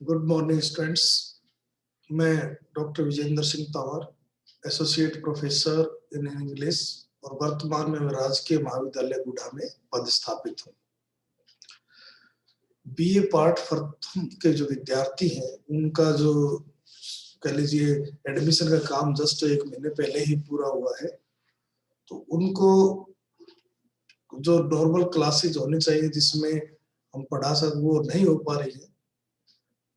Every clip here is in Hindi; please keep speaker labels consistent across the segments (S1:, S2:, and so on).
S1: Good morning students. मैं doctor Vijendra Singh Tanwar, associate professor in English और वर्तमान में मैं राजकीय महाविद्यालय गुढ़ा में पदस्थापित हूँ। बीए पार्ट प्रथम के जो विद्यार्थी हैं उनका जो कह लीजिए एडमिशन का काम जस्ट 1 महीने पहले ही पूरा हुआ है, तो उनको जो नॉर्मल क्लासेज होनी चाहिए जिसमें हम पढ़ा सकते वो नहीं हो पा रही है।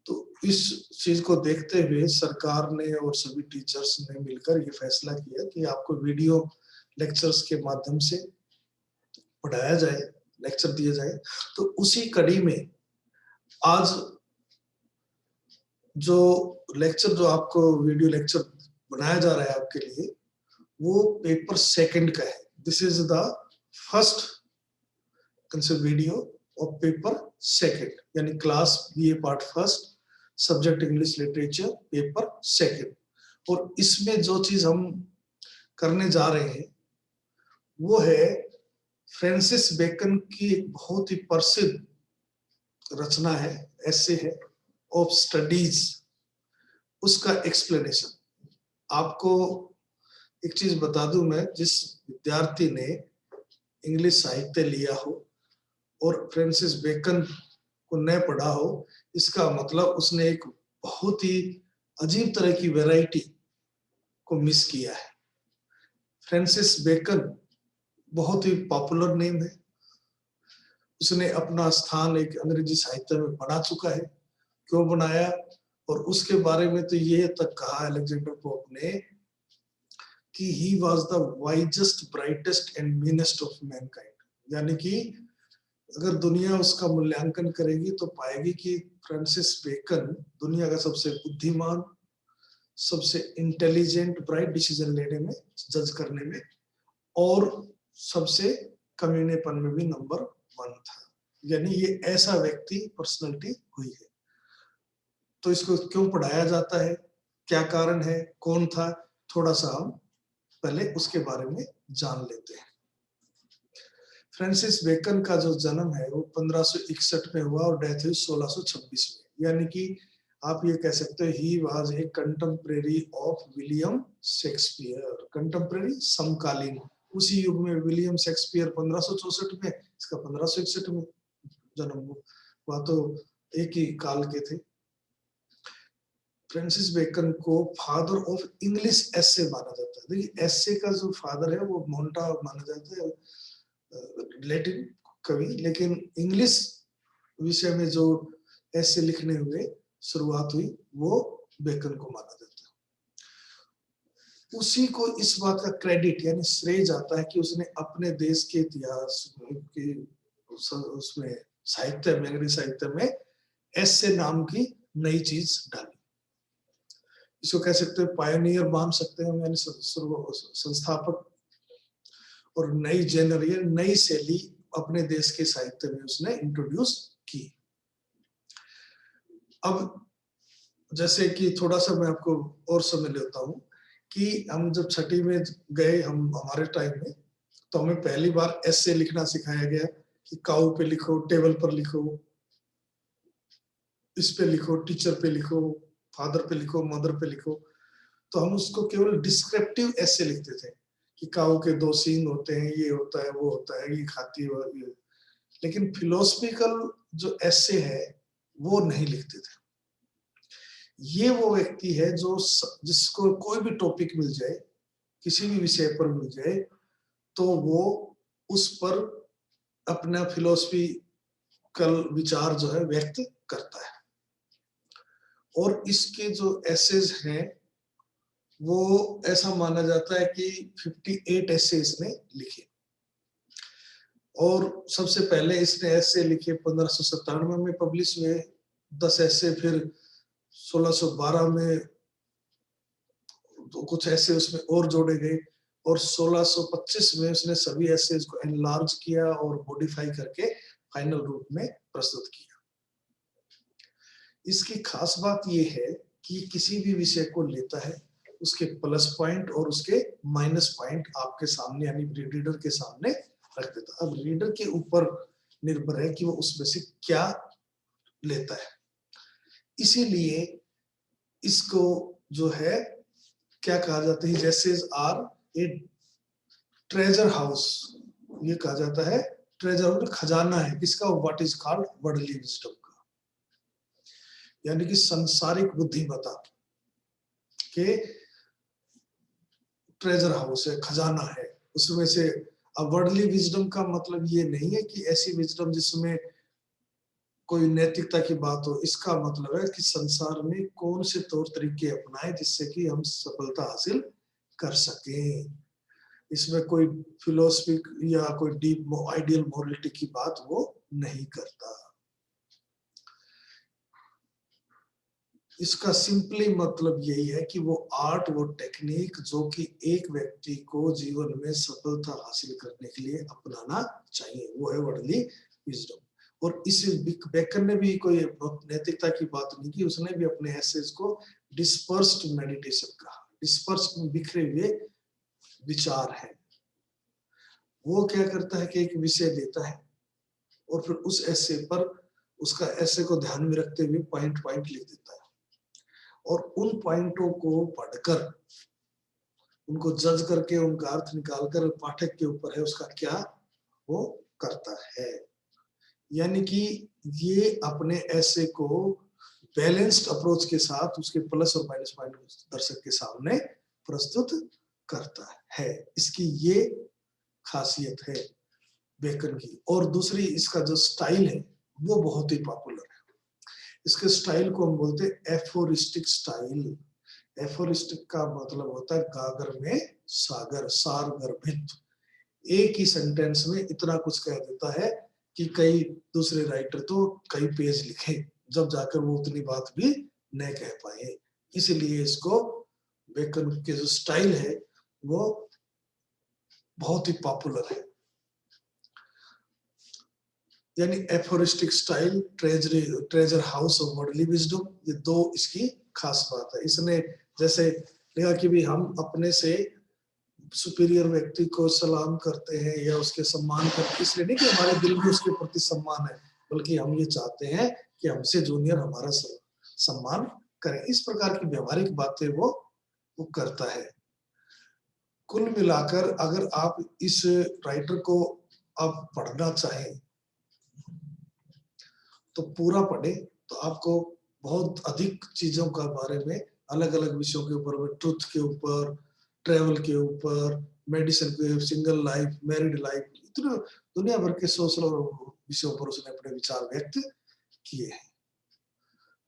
S1: तो इस चीज को देखते हुए सरकार ने और सभी टीचर्स ने मिलकर ये फैसला किया कि आपको वीडियो लेक्चर्स के माध्यम से पढ़ाया जाए, लेक्चर दिए जाए। तो उसी कड़ी में आज जो लेक्चर जो आपको वीडियो लेक्चर बनाया जा रहा है आपके लिए, वो पेपर सेकंड का है। This is the first concept video of paper second, यानी class BA part first subject English literature paper second. और इसमें जो चीज हम करने जा रहे हैं वो है फ्रांसिस बेकन की एक बहुत ही प्रसिद्ध रचना है, ऐसे है ऑफ स्टडीज, उसका एक्सप्लेनेशन। आपको एक चीज बता दूं, मैं जिस विद्यार्थी ने इंग्लिश साहित्य लिया हो और फ्रांसिस बेकन को न पढ़ा हो, इसका मतलब उसने एक बहुत ही अजीब तरह की वैरायटी को मिस किया है। फ्रांसिस बेकन बहुत ही पॉपुलर नेम है, उसने अपना स्थान एक अंग्रेजी साहित्य में बना चुका है। क्यों बनाया, और उसके बारे में तो ये तक कहा अलेक्जेंडर पोप ने कि he was the wisest, brightest and meanest of Mankind. यानी कि अगर दुनिया उसका मूल्यांकन करेगी तो पाएगी कि फ्रांसिस बेकन दुनिया का सबसे बुद्धिमान, सबसे इंटेलिजेंट, ब्राइट डिसीजन लेने में, जज करने में, और सबसे कमीनेपन में भी नंबर 1 था। यानी ये ऐसा व्यक्ति, पर्सनालिटी हुई है। तो इसको क्यों पढ़ाया जाता है, क्या कारण है, कौन था, थोड़ा सा हम पहले उसके बारे में जान लेते हैं। फ्रांसिस बेकन का जो जन्म है वो 1561 में हुआ और डेथ हुई 1626 में। यानी कि आप ये कह सकते हो he was a contemporary of William Shakespeare. Contemporary, समकालीन। उसी युग में विलियम शेक्सपियर 1564 में, इसका 1561 में जन्म हुआ, तो एक ही काल के थे। फ्रांसिस बेकन को फादर ऑफ इंग्लिश एसे माना जाता है। देखिए एसे का जो फादर है वो मोंटा माना जाता है, लैटिन कवि, लेकिन इंग्लिश विषय में जो ऐसे लिखने हुए शुरुआत हुई वो बेकन को माना जाता है। उसी को इस बात का क्रेडिट यानी श्रेय जाता है कि उसने अपने देश के इतिहास के उसमें साहित्य में, अंग्रेजी साहित्य में ऐसे नाम की नई चीज डाली। इसको कह सकते हैं पायनियर मान सकते हैं, यानी संस्थापक, और नई जेनरेशन, नई शैली अपने देश के साहित्य में उसने इंट्रोड्यूस की। अब जैसे कि थोड़ा सा मैं आपको और समय लेता हूँ कि हम जब छठी में गए, हम हमारे टाइम में, तो हमें पहली बार ऐसे लिखना सिखाया गया कि काऊ पे लिखो, टेबल पर लिखो, इस पे लिखो, टीचर पे लिखो, फादर पे लिखो, मदर पे लिखो। तो हम उसको केवल डिस्क्रिप्टिव ऐसे लिखते थे कि काऊ के 2 सींग होते हैं, ये होता है, वो होता है, ये खाती है, ये। लेकिन फिलोसफिकल जो ऐसे है वो नहीं लिखते थे। ये वो व्यक्ति है जो जिसको कोई भी टॉपिक मिल जाए, किसी भी विषय पर मिल जाए, तो वो उस पर अपना फिलोसफिकल विचार जो है व्यक्त करता है। और इसके जो एसेज हैं वो ऐसा माना जाता है कि 58 ऐसे इसने लिखे। और सबसे पहले इसने ऐसे लिखे 1597 में पब्लिश हुए 10 ऐसे, फिर 1612 में तो कुछ ऐसे उसमें और जोड़े गए, और 1625 में उसने सभी ऐसे को एनलार्ज किया और मॉडिफाई करके फाइनल रूप में प्रस्तुत किया। इसकी खास बात यह है कि किसी भी विषय को लेता है, उसके प्लस पॉइंट और उसके माइनस पॉइंट आपके सामने यानी रीडर के सामने रख देता। अब रीडर के ऊपर निर्भर है कि वो उसमें से क्या लेता है। इसीलिए इसको जो है क्या कहा जाता है, जैसे आर ए ट्रेजर हाउस, ये कहा जाता है ट्रेजर हाउस, खजाना है किसका, what is called worldly wisdom का, यानी कि संसारिक बुद्धिमत्ता के ट्रेजर हाउस है, खजाना है उसमें से। अब वर्ल्डली विजडम का मतलब ये नहीं है कि ऐसी विजडम जिसमें कोई नैतिकता की बात हो, इसका मतलब है कि संसार में कौन से तौर तरीके अपनाए जिससे कि हम सफलता हासिल कर सकें। इसमें कोई फिलोसफी या कोई डीप आइडियल मोरलिटी की बात वो नहीं करता। इसका सिंपली मतलब यही है कि वो आर्ट, वो टेक्निक जो कि एक व्यक्ति को जीवन में सफलता हासिल करने के लिए अपनाना चाहिए, वो है वर्ल्डली विजडम। और इस बेकन ने भी कोई नैतिकता की बात नहीं की, उसने भी अपने एसेज को डिस्पर्स्ड मेडिटेशन कहा। डिस्पर्स्ड बिखरे हुए विचार है। वो क्या करता है कि एक विषय लेता है और फिर उस एसे पर उसका एसे को ध्यान में रखते हुए पॉइंट पॉइंट लिख देता है, और उन पॉइंटों को पढ़कर उनको जज करके उनका अर्थ निकालकर पाठक के ऊपर है उसका क्या वो करता है। यानी कि ये अपने ऐसे को बैलेंस्ड अप्रोच के साथ उसके प्लस और माइनस पॉइंट दर्शक के सामने प्रस्तुत करता है। इसकी ये खासियत है बेकन की। और दूसरी इसका जो स्टाइल है वो बहुत ही पॉपुलर है। इसके स्टाइल को हम बोलते हैं एफोरिस्टिक स्टाइल। एफोरिस्टिक का मतलब होता है गागर में सागर, सार गर्भित। एक ही सेंटेंस में इतना कुछ कह देता है कि कई दूसरे राइटर तो कई पेज लिखे जब जाकर वो उतनी बात भी न कह पाए। इसलिए इसको बेकन के जो स्टाइल है वो बहुत ही पॉपुलर है। यानी aphoristic style, treasure house of worldly wisdom, ये दो इसकी खास बात है। इसने जैसे लिखा कि भी हम अपने से सुपीरियर व्यक्ति को सलाम करते हैं या उसके सम्मान करते हैं, इसलिए नहीं कि हमारे दिल में उसके प्रति सम्मान है, बल्कि हम ये चाहते हैं कि हमसे जूनियर हमारा सम्मान करें। इस प्रकार की व्यवहारिक बातें वो करता है। कुल मिलाकर अगर आप इस राइटर को आप पढ़ना चाहें तो पूरा पढ़े तो आपको बहुत अधिक चीजों का बारे में, अलग अलग विषयों के ऊपर, ट्रुथ के ऊपर, ट्रेवल के ऊपर, मेडिसिन के, सिंगल लाइफ, मैरिड लाइफ, इतना दुनिया भर के सोशल विषयों पर उसने अपने विचार व्यक्त किए हैं।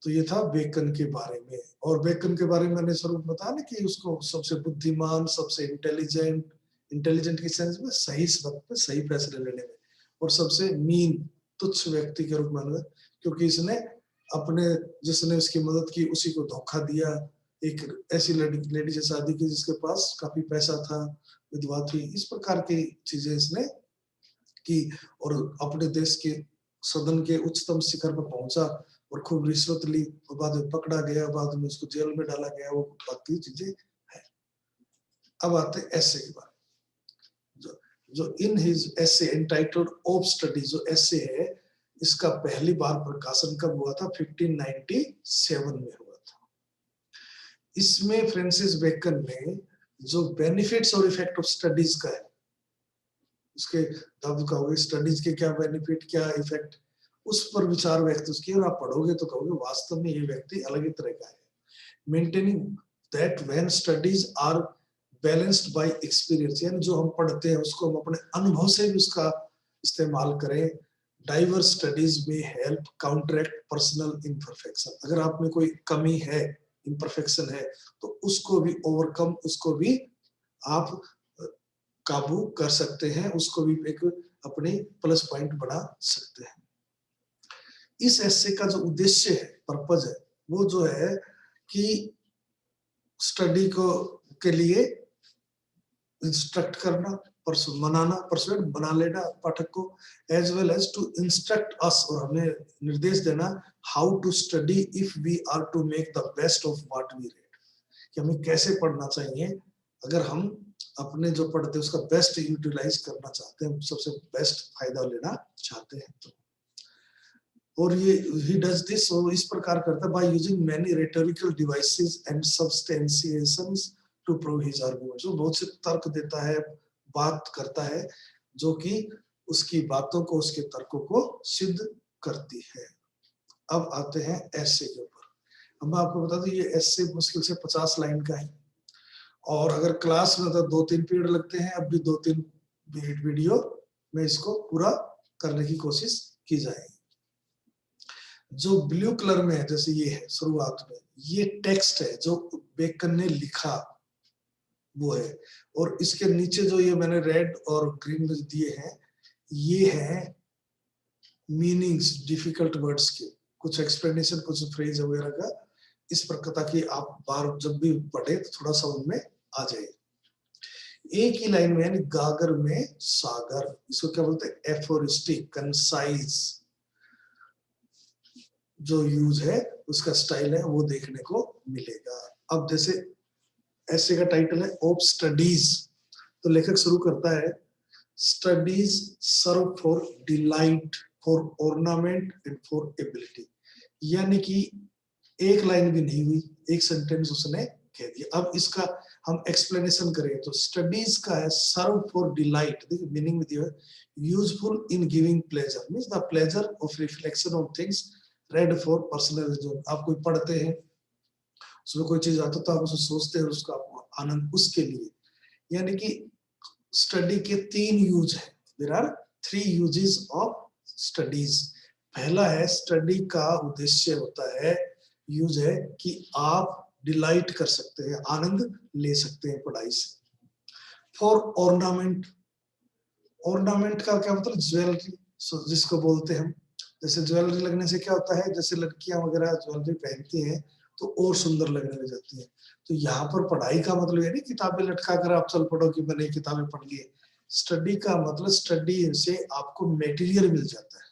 S1: तो ये था बेकन के बारे में। और बेकन के बारे में मैंने स्वरूप बताया ना कि उसको सबसे बुद्धिमान, सबसे इंटेलिजेंट की सेंस में सही वक्त पे सही फैसले लेने में, और सबसे मीन, तुच्छ व्यक्ति के रूप में, क्योंकि इसने अपने जिसने उसकी मदद की उसी को धोखा दिया। एक ऐसी लेडी से शादी की जिसके पास काफी पैसा था, विधवा थी, इस प्रकार की चीजें इसने की, और अपने देश के सदन के उच्चतम शिखर पर पहुंचा और खूब रिश्वत ली और बाद में पकड़ा गया, बाद में उसको जेल में डाला गया, वो बाकी चीजें है। अब आते हैं ऐसे के बारे में। जो इन हिज ऐसे एंटाइटल्ड ऑफ स्टडी, जो ऐसे है इसका पहली बार प्रकाशन कब हुआ था, 1597 में हुआ था। इसमें फ्रांसिस बेकन ने जो बेनिफिट्स और इफेक्ट ऑफ स्टडीज का है, उसके तब कहोगे स्टडीज के क्या बेनिफिट क्या इफेक्ट, उस पर विचार व्यक्त किए, और आप पढ़ोगे तो कहोगे वास्तव में ये व्यक्ति अलग ही तरह का है। Maintaining that when studies are balanced by experience, यानी जो हम पढ़ते हैं उसको हम अपने अनुभव से भी उसका इस्तेमाल करें। डाइवर्स स्टडीज में हेल्प काउंटरैक्ट पर्सनल इम्परफेक्शन, अगर आप में कोई कमी है, इम्परफेक्शन है, तो उसको भी ओवरकम, उसको भी आप काबू कर सकते हैं, उसको भी एक अपनी प्लस पॉइंट बना सकते हैं। इस ऐसे का जो उद्देश्य है, पर्पज है, वो जो है कि स्टडी को के लिए इंस्ट्रक्ट करना, मनाना, परसुएड बना लेना पाठक को, as well as to instruct us, और हमें निर्देश देना how to study if we are to make the best of what we read, कि हमें कैसे पढ़ना चाहिए अगर हम अपने जो पढ़ते हैं उसका बेस्ट यूटिलाइज करना चाहते हैं, सबसे बेस्ट फायदा लेना चाहते हैं। तो और ये he does this, वो इस प्रकार करता है by using many rhetorical devices and substantiations to prove his arguments. वो बहुत से तर्क देता है, बात करता है जो कि उसकी बातों को, उसके तर्कों को सिद्ध करती है। अब आते हैं ऐसे के ऊपर। अब मैं आपको बता दूं ये ऐसे मुश्किल से 50 लाइन का है और अगर क्लास में तो 2-3 पीरियड लगते हैं, अब भी 2-3 वीडियो में इसको पूरा करने की कोशिश की जाएगी। जो ब्लू कलर में है जैसे ये है शुरुआत में, ये टेक्स्ट है जो बेकन ने लिखा वो है, और इसके नीचे जो ये मैंने रेड और ग्रीन में दिए हैं ये है मीनिंग्स डिफिकल्ट वर्ड्स के, कुछ एक्सप्लेनेशन, कुछ फ्रेज वगैरह का, इस प्रकार ताकि आप बार जब भी पढ़े तो थोड़ा सा उनमें आ जाए। एक ही लाइन में यानी गागर में सागर, इसको क्या बोलते हैं एफोरिस्टिक, कंसाइज जो यूज है उसका स्टाइल है वो देखने को मिलेगा। अब जैसे ऐसे का टाइटल है ऑफ स्टडीज, तो लेखक शुरू करता है studies serve for delight, for ornament and for ability, यानी कि एक लाइन भी नहीं हुई, एक सेंटेंस उसने कह दिया। अब इसका हम एक्सप्लेनेशन करें तो स्टडीज का है सर्व फॉर डिलाइट, देखिए मीनिंग में दिया है useful in giving pleasure, means the pleasure of reflection of things red for personal enjoy. आप कोई पढ़ते हैं उसमें कोई चीज आता तो आप उसे सोचते हैं, उसका आनंद उसके लिए, यानी कि स्टडी के 3 यूज है। There are 3 uses of studies. पहला है स्टडी का उद्देश्य होता है, यूज है कि आप डिलाइट कर सकते हैं, आनंद ले सकते हैं पढ़ाई से। फॉर ऑर्नामेंट, ऑर्नामेंट का क्या मतलब ज्वेलरी, जिसको बोलते हैं हम, जैसे ज्वेलरी लगने से क्या होता है, जैसे लड़कियां वगैरह ज्वेलरी पहनती हैं तो और सुंदर लगने लग जाती है। तो यहाँ पर पढ़ाई का मतलब ये नहीं किताबें लटका कर आप चल पढ़ो कि मैंने किताबें पढ़ ली। स्टडी का मतलब स्टडी से आपको मटेरियल मिल जाता है,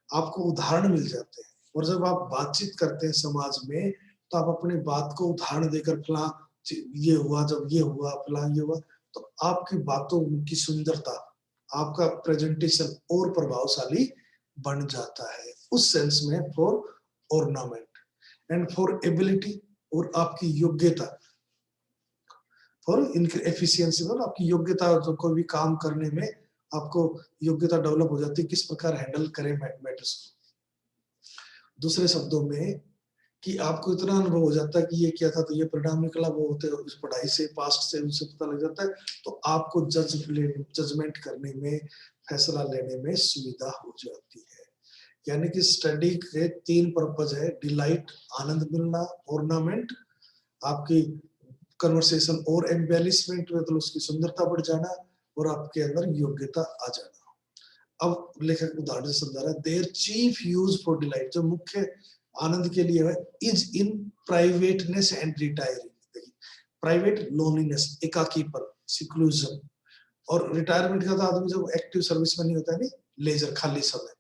S1: आपको उदाहरण मिल जाते हैं, और जब आप बातचीत करते हैं समाज में तो आप अपनी बात को उदाहरण देकर फला ये हुआ, जब ये हुआ, फला ये हुआ, तो आपकी बातों की सुंदरता, आपका प्रेजेंटेशन और प्रभावशाली बन जाता है। उस सेंस में for ornament and for ability, और आपकी योग्यता, फॉर एफिशिएंसी, मतलब आपकी योग्यता, जो कोई भी काम करने में आपको योग्यता डेवलप हो जाती है, किस प्रकार हैंडल करें मैटर्स को। दूसरे शब्दों में कि आपको इतना अनुभव हो जाता है कि ये क्या था तो ये परिणाम निकला, वो होते हैं उस पढ़ाई से, पास्ट से उनसे पता लग जाता है, तो आपको जजमेंट करने में, फैसला लेने में सुविधा हो जाती है। यानी कि स्टडी के 3 पर्पज है, डिलाइट आनंद मिलना, ऑर्नामेंट आपकी कन्वर्सेशन और एम्बेलिशमेंट मतलब उसकी सुंदरता बढ़ जाना, और आपके अंदर योग्यता आ जाना। अब लेखक उदाहरण से समझा रहा है, their chief use for delight, जो मुख्य आनंद के लिए है, is in privateness and retiring. Private loneliness, एकाकीपन, सिक्लूजन, और रिटायरमेंट का तो आदमी जब एक्टिव सर्विस में नहीं होता है, नहीं लेजर, खाली समय।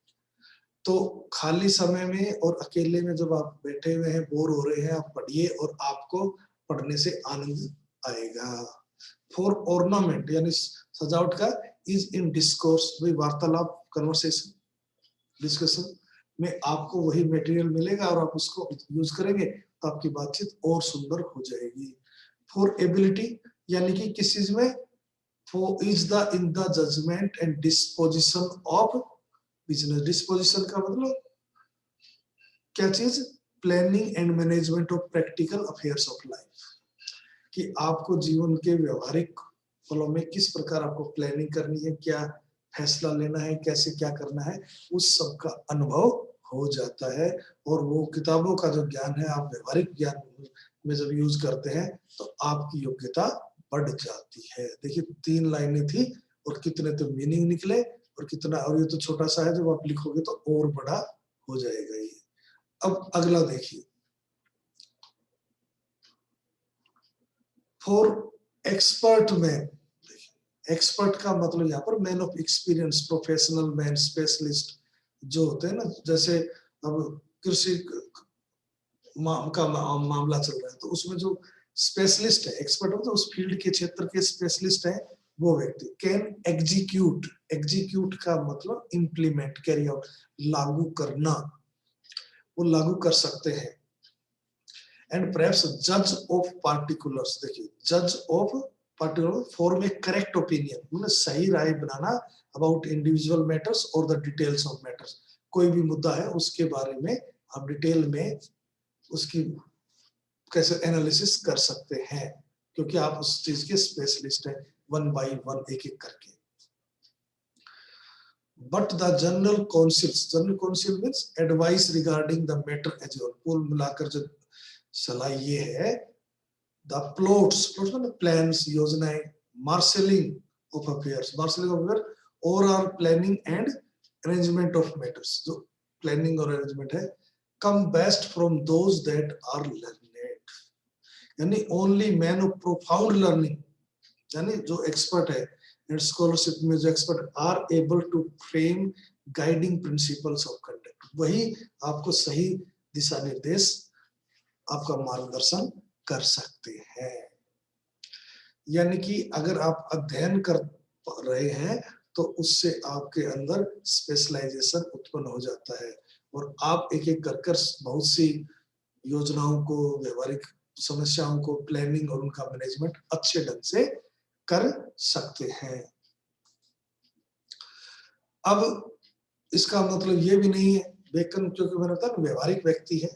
S1: तो खाली समय में और अकेले में जब आप बैठे हुए हैं, बोर हो रहे हैं, आप पढ़िए और आपको पढ़ने से आनंद आएगा। फॉर ऑर्नामेंट यानी सजावट का, इज इन डिस्कोर्स, वही वार्तालाप, कन्वर्सेशन, डिस्कशन में आपको वही मटेरियल मिलेगा और आप उसको यूज करेंगे तो आपकी बातचीत और सुंदर हो जाएगी। फॉर एबिलिटी यानी कि किस चीज में, for is the in the judgement and disposition of business. Disposition का मतलब क्या चीज, planning and management of practical affairs of life, कि आपको जीवन के व्यवहारिक फलों में किस प्रकार आपको प्लानिंग करनी है, क्या फैसला लेना है, कैसे क्या करना है, उस सब का अनुभव हो जाता है। और वो किताबों का जो ज्ञान है आप व्यवहारिक ज्ञान में जब यूज करते हैं तो आपकी योग्यता बढ़ जाती है। देखिए 3 लाइनें थी और कितने तो मीनिंग निकले, और कितना, और ये तो छोटा सा है, जब आप लिखोगे तो और बड़ा हो जाएगा ये। अब अगला देखिए, फॉर एक्सपर्ट मैन, एक्सपर्ट का मतलब यहाँ पर man of experience, professional man, specialist जो होते हैं ना, जैसे अब कृषि का मामला चल रहा है तो उसमें जो स्पेशलिस्ट है, एक्सपर्ट मतलब उस फील्ड के क्षेत्र के स्पेशलिस्ट है, वो व्यक्ति कैन एग्जीक्यूट, एग्जीक्यूट का मतलब इंप्लीमेंट, कैरी आउट, लागू करना, वो लागू कर सकते हैं। एंड परहैप्स जज ऑफ पार्टिकुलर्स, देखिए जज of particular form A correct opinion, मतलब सही राय बनाना अबाउट इंडिविजुअल मैटर्स और द डिटेल्स ऑफ मैटर्स, कोई भी मुद्दा है उसके बारे में आप डिटेल में उसकी कैसे एनालिसिस कर सकते हैं, क्योंकि आप उस चीज के स्पेशलिस्ट हैं, वन बाय वन, एक एक करके। But the general counsel means advice regarding the matter as well, कुल मिलाकर जो सलाह ये है, द प्लॉट्स मतलब प्लान्स, योजनाएं, मार्शलिंग ऑफ अफेयर्स, और or planning and arrangement of matters, जो प्लानिंग और अरेंजमेंट है, come best from those that are learned, यानी only man of profound learning, यानी जो एक्सपर्ट है एंड स्कॉलरशिप में जो expert are able to frame guiding principles of conduct, वही आपको सही दिशा निर्देश, आपका मार्गदर्शन कर सकते हैं। यानी कि अगर आप अध्ययन कर रहे हैं तो उससे आपके अंदर स्पेशलाइजेशन उत्पन्न हो जाता है और आप एक एक कर बहुत सी योजनाओं को, व्यवहारिक समस्याओं को, प्लानिंग और उनका मैनेजमेंट अच्छे ढंग से कर सकते हैं। अब इसका मतलब ये भी नहीं है, बेकन क्योंकि मैंने बताया व्यवहारिक व्यक्ति है,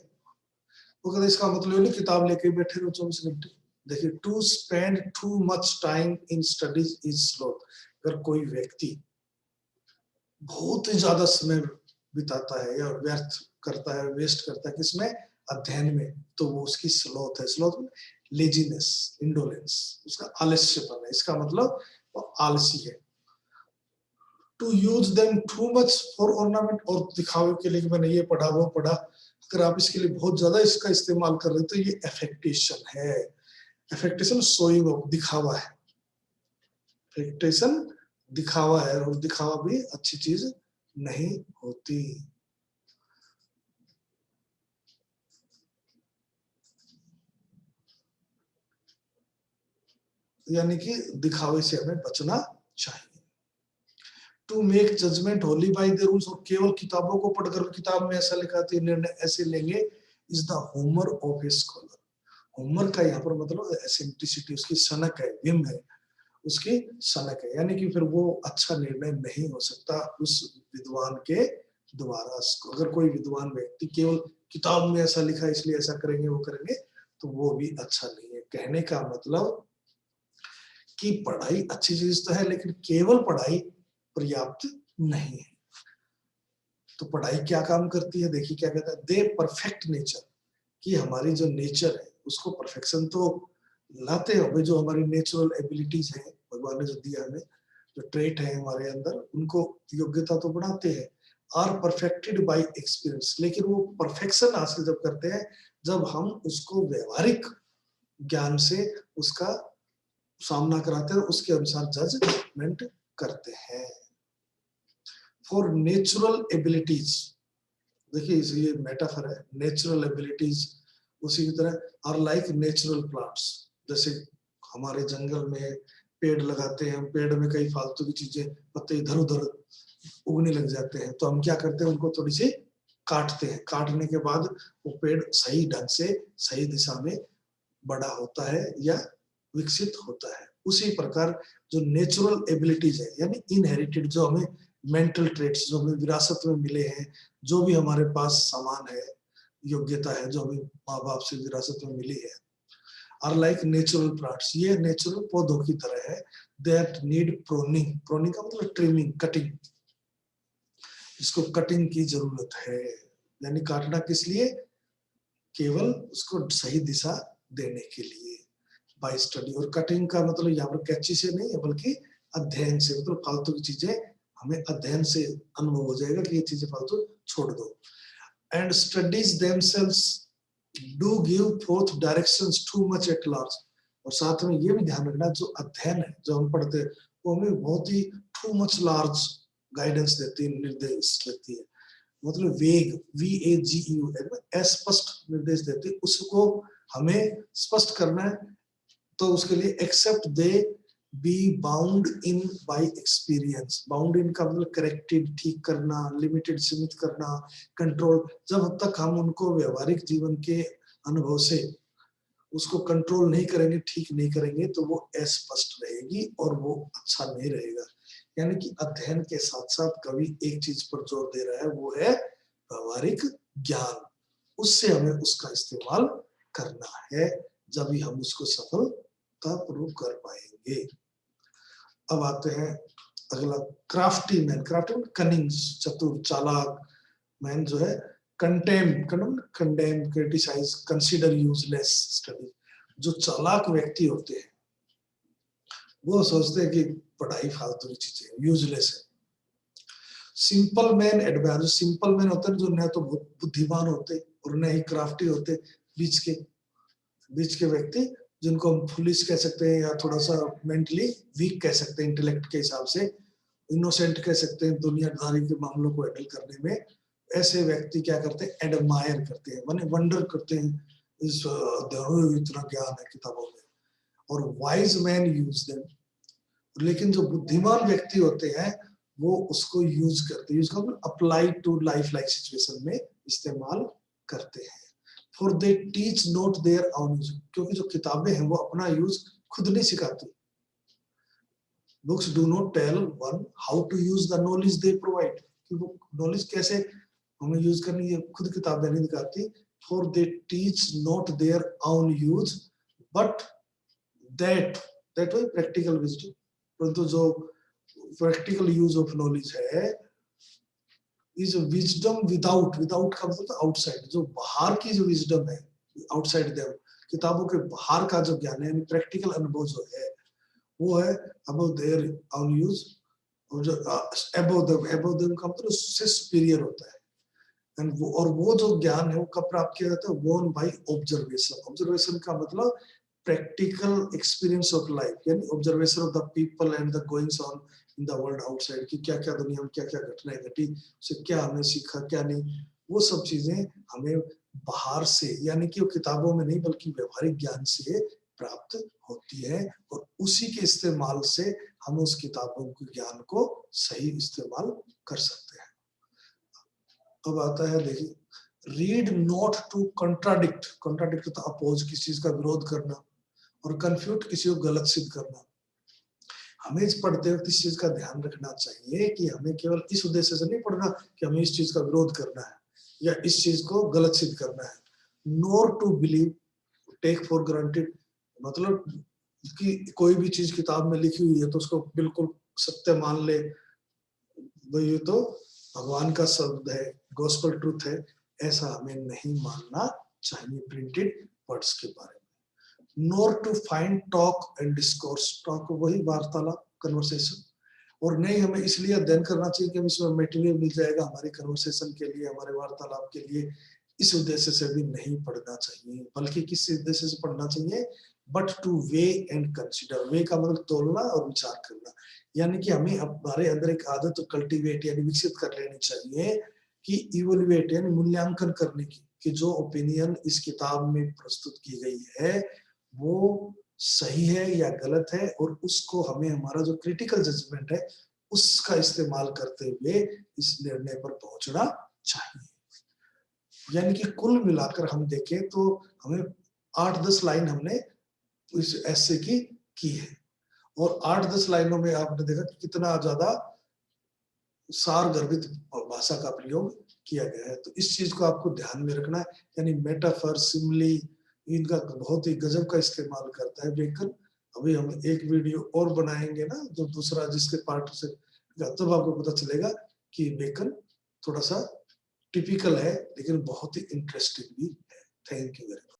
S1: वो कहते इसका मतलब नहीं किताब लेके बैठे रहो 24 घंटे। देखिए, to spend too much time in studies is sloth, अगर कोई व्यक्ति बहुत ही ज्यादा समय बिताता है या व्यर्थ करता है, वेस्ट करता है किसमें, अध्ययन में, तो वो उसकी स्लोथ है। स्लोथ लेजीनेस, इंडोलेंस, उसका आलस्यपन है, इसका मतलब वो आलसी है। To use them too much for ornament, और दिखावे के लिए कि मैंने ये पढ़ा वो पढ़ा, अगर आप इसके लिए बहुत ज्यादा इसका इस्तेमाल कर रहे हैं तो ये एफेक्टेशन है। एफेक्टेशन शोइंग ऑफ, दिखावा है, एफेक्टेशन दिखावा है, और दिखावा भी अच्छी चीज नहीं होती। यानी कि दिखावे से हमें बचना चाहिए। To make judgement wholly by the rules, और केवल किताबों को पढ़कर, किताब में ऐसा लिखा है निर्णय ऐसे लेंगे, is the Homer of a scholar. Homer का यहाँ पर मतलब एसेंट्रिसिटी, उसकी सनक है, विम है, उसकी सनक है, यानी कि फिर वो अच्छा निर्णय नहीं हो सकता उस विद्वान के द्वारा। अगर कोई विद्वान व्यक्ति केवल किताब में ऐसा लिखा इसलिए ऐसा करेंगे वो करेंगे, तो वो भी अच्छा नहीं है। कहने का मतलब कि पढ़ाई अच्छी चीज तो है, लेकिन केवल पढ़ाई पर्याप्त नहीं है। तो पढ़ाई क्या काम करती है, देखिए क्या कहता है, दे परफेक्ट नेचर, कि हमारी जो नेचर है उसको परफेक्शन तो लाते हो भाई, जो हमारी नेचुरल एबिलिटीज है भगवान ने जो दिया हमें, जो ट्रेट है हमारे अंदर, उनको योग्यता तो बढ़ाते हैं। आर परफेक्टेड बाय एक्सपीरियंस, लेकिन वो परफेक्शन हासिल जब करते हैं जब हम उसको व्यवहारिक ज्ञान से उसका सामना कराते हैं, उसके अनुसार जजमेंट करते हैं। फॉर नेचुरल एबिलिटीज, देखिए ये मेटाफर है, नेचुरल एबिलिटीज उसी की तरह आर लाइक नेचुरल प्लांट्स, जैसे हमारे जंगल में पेड़ लगाते हैं, पेड़ में कई फालतू की चीजें, पत्ते इधर उधर उगने लग जाते हैं, तो हम क्या करते हैं, उनको थोड़ी सी काटते हैं, काटने के बाद वो पेड़ सही ढंग से सही दिशा में बड़ा होता है या विकसित होता है। उसी प्रकार जो नेचुरल एबिलिटीज है, यानी इनहेरिटेड, जो हमें मेंटल ट्रेट्स जो हमें विरासत में मिले हैं, जो भी हमारे पास सामान है, योग्यता है जो हमें माँ बाप से विरासत में मिली है, आर लाइक नेचुरल प्लांट्स, ये नेचुरल पौधों की तरह है, दैट नीड प्रोनिंग, प्रोनिंग का मतलब ट्रिमिंग, कटिंग, इसको कटिंग की जरूरत है। यानी काटना किस लिए, केवल उसको सही दिशा देने के लिए, बाय स्टडी। और कटिंग का मतलब यहाँ पर कैंची से नहीं है, बल्कि अध्ययन से, मतलब फालतू की चीजें हमें अध्ययन से अनुभव हो जाएगा कि ये चीजें फालतू छोड़ दो। And studies themselves do give fourth directions too much at large, और साथ में ये भी ध्यान रखना जो अध्ययन है जो हम पढ़ते हैं वो हमें बहुत ही टू मच लार्ज गाइडेंस देती है, निर्देश देती है, मतलब वेग, VAGU, अस्पष्ट निर्देश देती है, उसको हमें स्पष्ट करना है। तो उसके लिए except they be bound in by experience. Bound in का मतलब करेक्टेड, ठीक करना, लिमिटेड, सीमित करना, कंट्रोल। जब तक हम उनको व्यवहारिक जीवन के अनुभव से उसको कंट्रोल नहीं करेंगे, ठीक नहीं करेंगे, तो वो अस्पष्ट रहेगी और वो अच्छा नहीं रहेगा। यानी कि अध्ययन के साथ साथ कवि एक चीज पर जोर दे रहा है, वो है व्यवहारिक ज्ञान। उससे हमें उसका इस्तेमाल करना है, जब ही हम उसको सफलतापूर्वक कर पाएंगे। अब आते हैं अगला, crafty man. Crafty man cunning, चतुर, चालाक। मैन जो है condemn, criticise, consider useless study. जो चालाक व्यक्ति होते हैं वो सोचते हैं कि पढ़ाई फालतू की चीज है, यूजलेस है। Simple man admire. Simple man होते हैं जो न तो बहुत बुद्धिमान होते और न ही क्राफ्टी होते, बीच के व्यक्ति, जिनको हम फुलिश कह सकते हैं या थोड़ा सा मेंटली वीक कह सकते हैं, इंटेलेक्ट के हिसाब से इनोसेंट कह सकते हैं, दुनियादारी के मामलों को हैंडल करने में। ऐसे व्यक्ति क्या करते हैं, एडमायर करते हैं, माने वंडर करते हैं, इस इतना ज्ञान है किताबों में। और वाइज मैन यूज देम। लेकिन जो बुद्धिमान व्यक्ति होते हैं वो उसको यूज करते हैं, use apply to life like situation में इस्तेमाल करते हैं। For they teach not their own use. क्योंकि जो किताबें हैं वो अपना यूज खुद नहीं सिखाती। Books do not tell one how to use the knowledge they provide. कि वो नॉलेज कैसे हमें यूज करनी है खुद किताबें नहीं दिखाती। For they teach not their own use but that वही प्रैक्टिकल विजडम। परंतु जो प्रैक्टिकल यूज ऑफ नॉलेज है इज विजडम विदाउट, विदाउट का मतलब आउटसाइड, जो बाहर की जो विजडम है, आउटसाइड देम, किताबों के बाहर का जो ज्ञान है, प्रैक्टिकल अनुभव जो है वो है अबव देयर ओन यूज। और जो अबव देम का मतलब उससे सुपीरियर होता है। और वो जो ज्ञान है वो कब प्राप्त किया जाता है, वोन बाय ऑब्जर्वेशन। ऑब्जर्वेशन का मतलब प्रैक्टिकल एक्सपीरियंस ऑफ लाइफ, यानी observation of the people and the goings on in the world outside, कि क्या क्या दुनिया में क्या क्या घटनाएं घटी, उससे क्या हमने सीखा क्या नहीं। वो सब चीजें हमें बाहर से, यानी कि वो किताबों में नहीं बल्कि व्यवहारिक ज्ञान से प्राप्त होती है। और उसी के इस्तेमाल से हम उस किताबों के ज्ञान को सही इस्तेमाल कर सकते हैं। अब आता है देखिए, read not to contradict. Contradict तो अपोज, किसी चीज का विरोध करना, और कंफ्यूट, किसी को गलत सिद्ध करना। हमें इस पढ़ते वक्त इस चीज का ध्यान रखना चाहिए कि हमें केवल इस उद्देश्य से नहीं पढ़ना कि हमें इस चीज का विरोध करना है या इस चीज को गलत सिद्ध करना है। Nor to believe, take for granted, मतलब कि कोई भी चीज किताब में लिखी हुई है तो उसको बिल्कुल सत्य मान ले, ये तो भगवान का शब्द है, गॉस्पेल ट्रूथ है, ऐसा हमें नहीं मानना चाहिए प्रिंटेड वर्ड्स के बारे में। Nor to find talk and discourse. Talk वही वार्तालाप, कन्वर्सेशन। और नहीं हमें इसलिए अध्ययन करना चाहिए कि हम इसमें मटेरियल मिल जाएगा हमारे कन्वर्सेशन के लिए, हमारे वार्तालाप के लिए, इस उद्देश्य से भी नहीं पढ़ना चाहिए। बल्कि किस उद्देश्य से पढ़ना चाहिए, but to weigh and consider. Weigh का मतलब तोलना और विचार करना। यानी कि हमें हमारे अंदर एक आदत तो कल्टीवेट यानी विकसित कर लेनी चाहिए कि इवोल्युएट यानी मूल्यांकन करने की, कि जो ओपिनियन इस किताब में प्रस्तुत की गई है वो सही है या गलत है, और उसको हमें हमारा जो क्रिटिकल जजमेंट है उसका इस्तेमाल करते हुए इस निर्णय पर पहुंचना चाहिए। यानी कि कुल मिलाकर हम देखें तो हमें 8-10 लाइन हमने इस ऐसे की है, और 8-10 लाइनों में आपने देखा कि कितना ज्यादा सार गर्भित भाषा का प्रयोग किया गया है। तो इस चीज को आपको ध्यान में रखना है, यानी मेटाफर, सिमली, इनका बहुत ही गजब का इस्तेमाल करता है व्याकरण। अभी हम एक वीडियो और बनाएंगे ना, जो दूसरा जिसके पार्ट से, तब आपको पता चलेगा कि व्याकरण थोड़ा सा टिपिकल है लेकिन बहुत ही इंटरेस्टिंग भी है। Thank you very much.